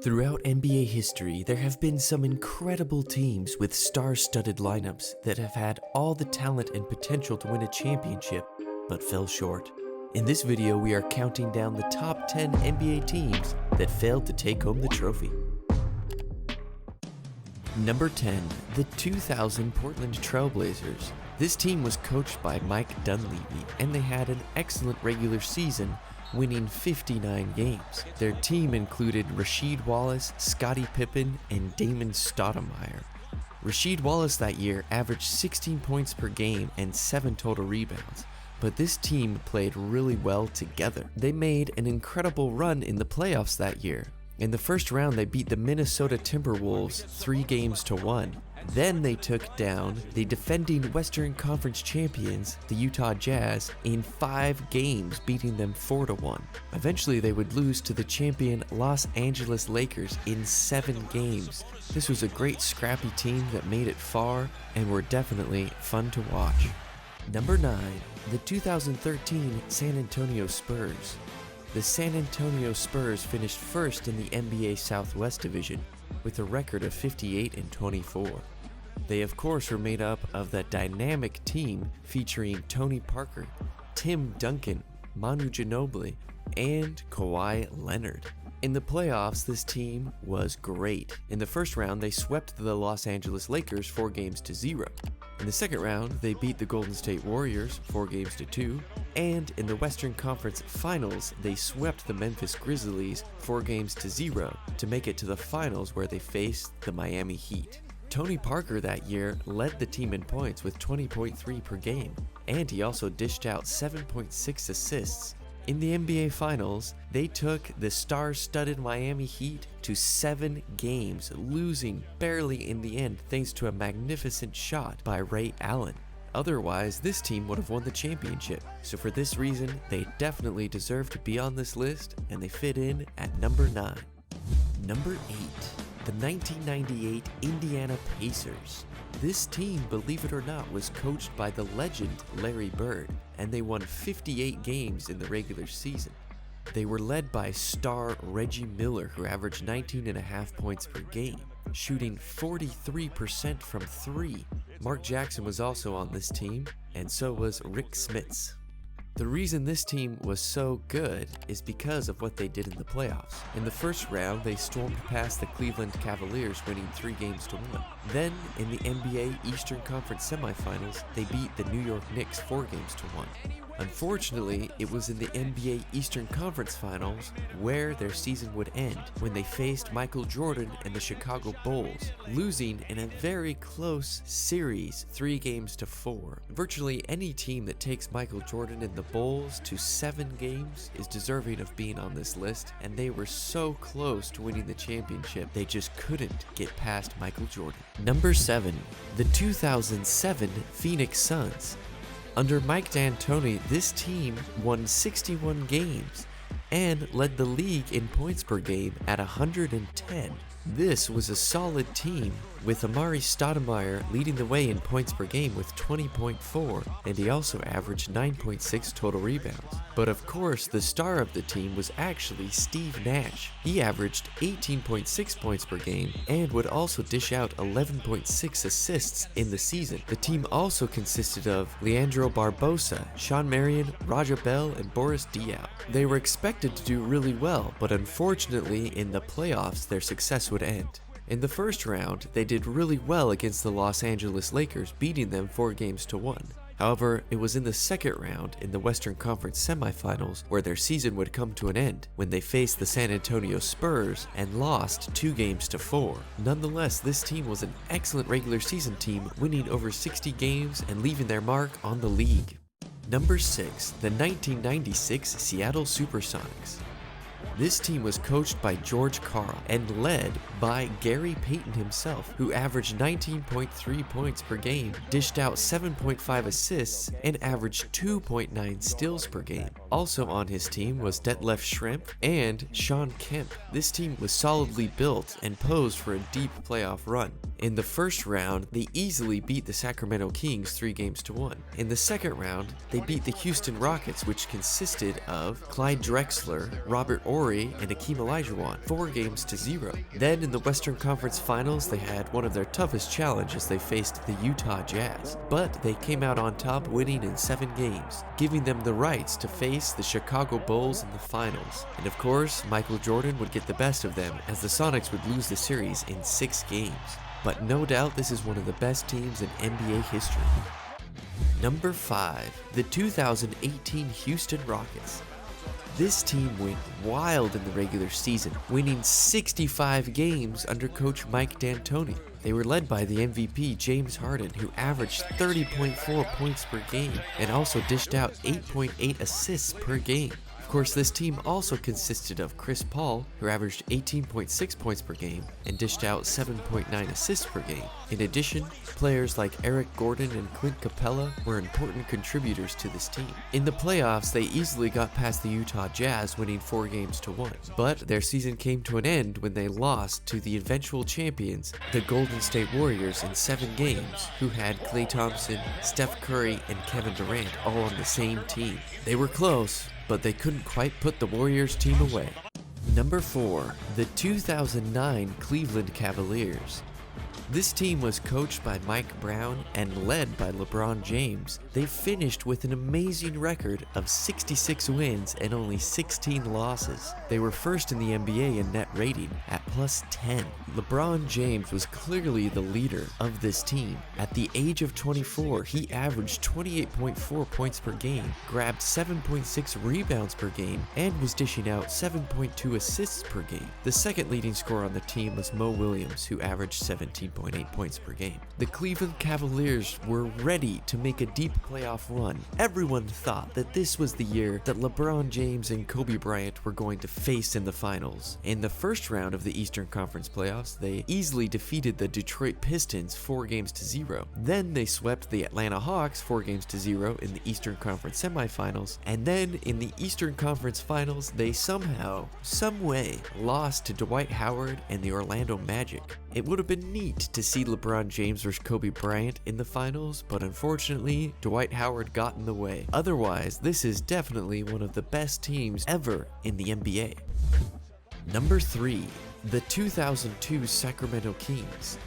Throughout NBA history, there have been some incredible teams with star-studded lineups that have had all the talent and potential to win a championship, but fell short. In this video, we are counting down the top 10 NBA teams that failed to take home the trophy. Number 10, the 2000 Portland Trail Blazers. This team was coached by Mike Dunleavy, and they had an excellent regular season, winning 59 games. Their team included Rasheed Wallace, Scottie Pippen, and Damon Stoudemire. Rasheed Wallace that year averaged 16 points per game and 7 total rebounds, but this team played really well together. They made an incredible run in the playoffs that year. In the first round, they beat the Minnesota Timberwolves 3-1. Then they took down the defending Western Conference champions, the Utah Jazz, in 5 games, beating them 4-1. Eventually, they would lose to the champion Los Angeles Lakers in 7 games. This was a great scrappy team that made it far and were definitely fun to watch. Number 9, the 2013 San Antonio Spurs. The San Antonio Spurs finished first in the NBA Southwest Division with a record of 58-24. They of course were made up of that dynamic team featuring Tony Parker, Tim Duncan, Manu Ginobili, and Kawhi Leonard. In the playoffs, this team was great. In the first round, they swept the Los Angeles Lakers 4-0. In the second round, they beat the Golden State Warriors 4-2. And in the Western Conference Finals, they swept the Memphis Grizzlies 4-0 to make it to the finals where they faced the Miami Heat. Tony Parker that year led the team in points with 20.3 per game, and he also dished out 7.6 assists. In the NBA Finals, they took the star-studded Miami Heat to 7 games, losing barely in the end thanks to a magnificent shot by Ray Allen. Otherwise, this team would have won the championship. So for this reason, they definitely deserve to be on this list, and they fit in at number 9. Number 8, the 1998 Indiana Pacers. This team, believe it or not, was coached by the legend Larry Bird, and they won 58 games in the regular season. They were led by star Reggie Miller, who averaged 19.5 points per game, shooting 43% from 3. Mark Jackson was also on this team, and so was Rick Smits. The reason this team was so good is because of what they did in the playoffs. In the first round, they stormed past the Cleveland Cavaliers, winning 3-1. Then, in the NBA Eastern Conference semifinals, they beat the New York Knicks 4-1. Unfortunately, it was in the NBA Eastern Conference Finals where their season would end, when they faced Michael Jordan and the Chicago Bulls, losing in a very close series 3-4. Virtually any team that takes Michael Jordan and the Bulls to 7 games is deserving of being on this list, and they were so close to winning the championship, they just couldn't get past Michael Jordan. Number 7, the 2007 Phoenix Suns. Under Mike D'Antoni, this team won 61 games and led the league in points per game at 110. This was a solid team, with Amari Stoudemire leading the way in points per game with 20.4, and he also averaged 9.6 total rebounds. But of course, the star of the team was actually Steve Nash. He averaged 18.6 points per game and would also dish out 11.6 assists in the season. The team also consisted of Leandro Barbosa, Sean Marion, Raja Bell, and Boris Diaw. They were expected to do really well, but unfortunately in the playoffs their success would end. In the first round, they did really well against the Los Angeles Lakers, beating them 4-1. However, it was in the second round in the Western Conference semifinals where their season would come to an end, when they faced the San Antonio Spurs and lost 2-4. Nonetheless, this team was an excellent regular season team, winning over 60 games and leaving their mark on the league. Number 6, the 1996 Seattle Supersonics. This team was coached by George Karl and led by Gary Payton himself, who averaged 19.3 points per game, dished out 7.5 assists, and averaged 2.9 steals per game. Also on his team was Detlef Schrempf and Sean Kemp. This team was solidly built and posed for a deep playoff run. In the first round, they easily beat the Sacramento Kings 3-1. In the second round, they beat the Houston Rockets, which consisted of Clyde Drexler, Robert Ori and Akeem Olajuwon, 4-0. Then in the Western Conference Finals, they had one of their toughest challenges. They faced the Utah Jazz, but they came out on top, winning in 7 games, giving them the rights to face the Chicago Bulls in the finals. And of course, Michael Jordan would get the best of them, as the Sonics would lose the series in 6 games. But no doubt this is one of the best teams in NBA history. Number 5, the 2018 Houston Rockets. This team went wild in the regular season, winning 65 games under coach Mike D'Antoni. They were led by the MVP James Harden, who averaged 30.4 points per game and also dished out 8.8 assists per game. Of course, this team also consisted of Chris Paul, who averaged 18.6 points per game and dished out 7.9 assists per game. In addition, players like Eric Gordon and Clint Capella were important contributors to this team. In the playoffs, they easily got past the Utah Jazz, winning 4-1. But their season came to an end when they lost to the eventual champions, the Golden State Warriors, in 7 games, who had Klay Thompson, Steph Curry, and Kevin Durant all on the same team. They were close, but they couldn't quite put the Warriors team away. Number 4, the 2009 Cleveland Cavaliers. This team was coached by Mike Brown and led by LeBron James. They finished with an amazing record of 66 wins and only 16 losses. They were first in the NBA in net rating at +10. LeBron James was clearly the leader of this team. At the age of 24, he averaged 28.4 points per game, grabbed 7.6 rebounds per game, and was dishing out 7.2 assists per game. The second leading scorer on the team was Mo Williams, who averaged 17.8 points per game. The Cleveland Cavaliers were ready to make a deep playoff run. Everyone thought that this was the year that LeBron James and Kobe Bryant were going to face in the finals. In the first round of the Eastern Conference playoffs, they easily defeated the Detroit Pistons 4-0. Then they swept the Atlanta Hawks 4-0 in the Eastern Conference semifinals. And then in the Eastern Conference finals, they somehow, someway, lost to Dwight Howard and the Orlando Magic. It would have been neat to see LeBron James versus Kobe Bryant in the finals, but unfortunately, Dwight Howard got in the way. Otherwise, this is definitely one of the best teams ever in the NBA. Number 3, the 2002 Sacramento Kings.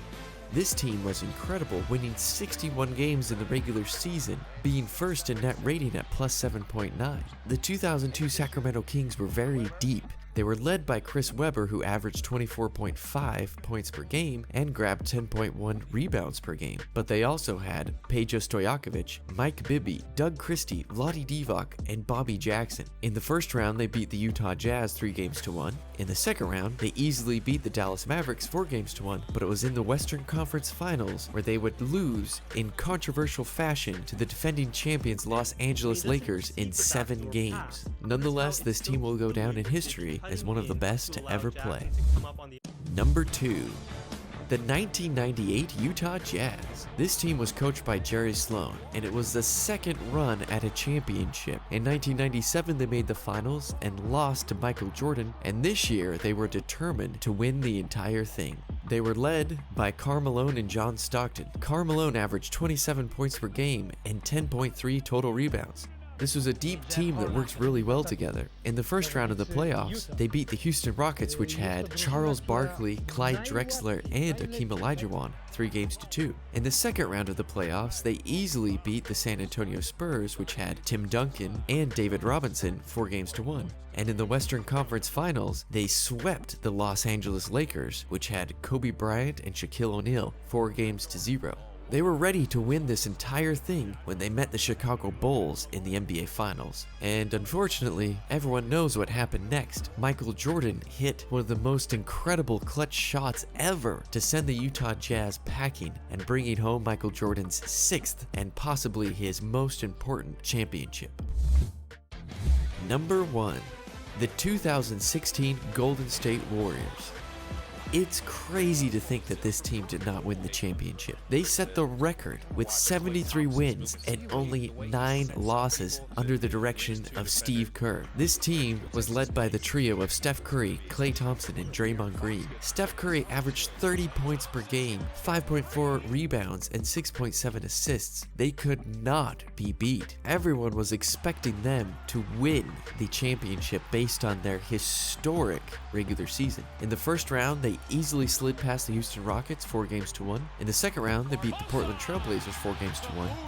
This team was incredible, winning 61 games in the regular season, being first in net rating at +7.9. The 2002 Sacramento Kings were very deep. They were led by Chris Webber, who averaged 24.5 points per game and grabbed 10.1 rebounds per game. But they also had Peja Stojakovic, Mike Bibby, Doug Christie, Vlade Divac, and Bobby Jackson. In the first round, they beat the Utah Jazz 3-1. In the second round, they easily beat the Dallas Mavericks 4-1, but it was in the Western Conference Finals where they would lose in controversial fashion to the defending champions Los Angeles Lakers in 7 games. Nonetheless, this team will go down in history as one of the best to ever play. Number 2, the 1998 Utah Jazz. This team was coached by Jerry Sloan, and it was the second run at a championship. In 1997, they made the finals and lost to Michael Jordan, and this year they were determined to win the entire thing. They were led by Karl Malone and John Stockton. Karl Malone averaged 27 points per game and 10.3 total rebounds. This was a deep team that worked really well together. In the first round of the playoffs, they beat the Houston Rockets, which had Charles Barkley, Clyde Drexler, and Akeem Olajuwon 3-2. In the second round of the playoffs, they easily beat the San Antonio Spurs, which had Tim Duncan and David Robinson 4-1. And in the Western Conference Finals, they swept the Los Angeles Lakers, which had Kobe Bryant and Shaquille O'Neal 4-0. They were ready to win this entire thing when they met the Chicago Bulls in the NBA Finals. And unfortunately, everyone knows what happened next. Michael Jordan hit one of the most incredible clutch shots ever to send the Utah Jazz packing and bringing home Michael Jordan's 6th and possibly his most important championship. Number 1, the 2016 Golden State Warriors. It's crazy to think that this team did not win the championship. They set the record with 73 wins and only 9 losses under the direction of Steve Kerr. This team was led by the trio of Steph Curry, Klay Thompson, and Draymond Green. Steph Curry averaged 30 points per game, 5.4 rebounds, and 6.7 assists. They could not be beat. Everyone was expecting them to win the championship based on their historic regular season. In the first round, they easily slid past the Houston Rockets 4-1. In the second round, they beat the Portland Trail Blazers 4-1.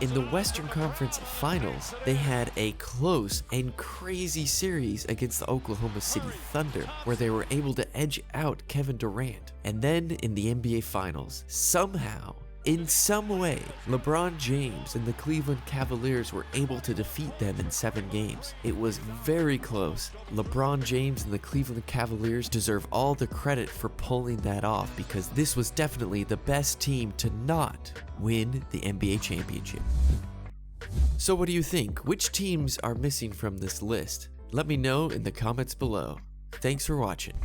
In the Western Conference Finals, they had a close and crazy series against the Oklahoma City Thunder, where they were able to edge out Kevin Durant. And then in the NBA Finals, somehow, in some way, LeBron James and the Cleveland Cavaliers were able to defeat them in 7 games. It was very close. LeBron James and the Cleveland Cavaliers deserve all the credit for pulling that off, because this was definitely the best team to not win the NBA championship. So what do you think? Which teams are missing from this list? Let me know in the comments below. Thanks for watching.